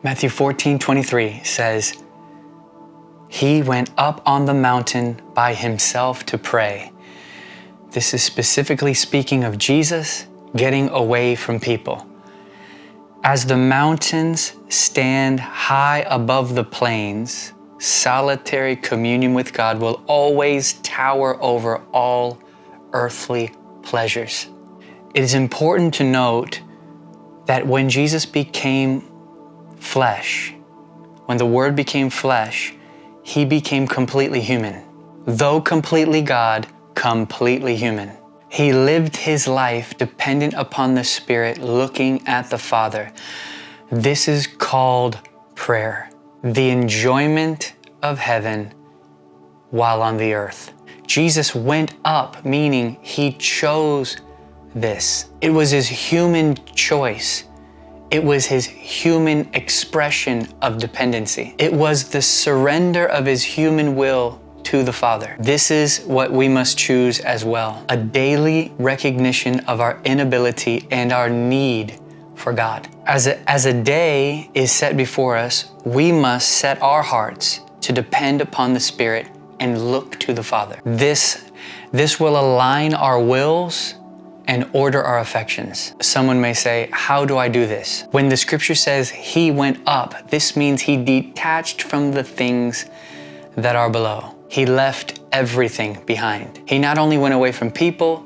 Matthew 14:23 says, He went up on the mountain by himself to pray. This is specifically speaking of Jesus getting away from people. As the mountains stand high above the plains, solitary communion with God will always tower over all earthly pleasures. It is important to note that when Jesus became flesh, when the Word became flesh, He became completely human. Though completely God, completely human. He lived His life dependent upon the Spirit, looking at the Father. This is called prayer, the enjoyment of heaven while on the earth. Jesus went up, meaning He chose this. It was His human choice. It was His human expression of dependency. It was the surrender of His human will to the Father. This is what we must choose as well. A daily recognition of our inability and our need for God. As a day is set before us, we must set our hearts to depend upon the Spirit and look to the Father. This will align our wills and order our affections. Someone may say, how do I do this? When the scripture says He went up, this means He detached from the things that are below. He left everything behind. He not only went away from people,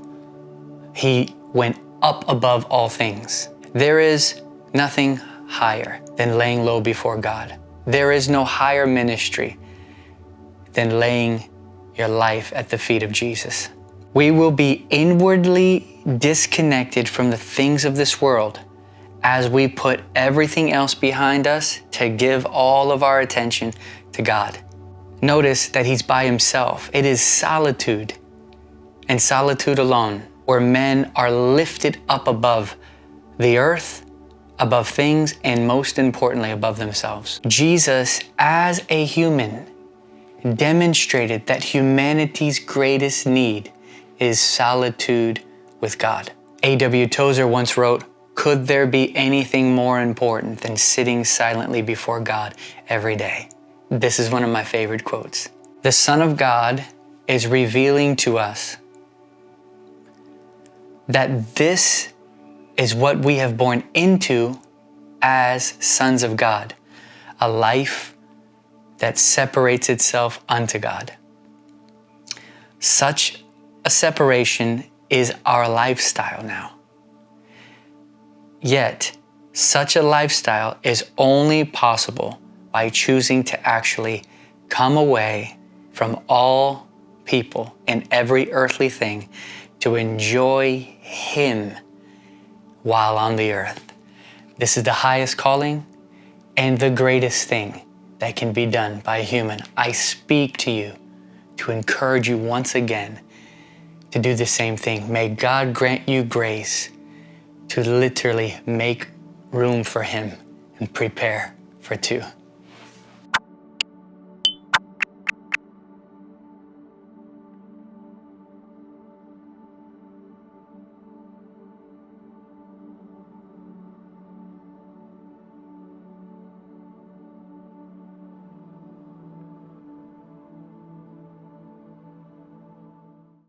He went up above all things. There is nothing higher than laying low before God. There is no higher ministry than laying your life at the feet of Jesus. We will be inwardly disconnected from the things of this world as we put everything else behind us to give all of our attention to God. Notice that He's by Himself. It is solitude and solitude alone where men are lifted up above the earth, above things, and most importantly, above themselves. Jesus, as a human, demonstrated that humanity's greatest need is solitude with God. A.W. Tozer once wrote, "Could there be anything more important than sitting silently before God every day?" This is one of my favorite quotes. The Son of God is revealing to us that this is what we have born into as sons of God, a life that separates itself unto God. Such a separation is our lifestyle now. Yet, such a lifestyle is only possible by choosing to actually come away from all people and every earthly thing to enjoy Him while on the earth. This is the highest calling and the greatest thing that can be done by a human. I speak to you to encourage you once again to do the same thing. May God grant you grace to literally make room for Him and prepare for two.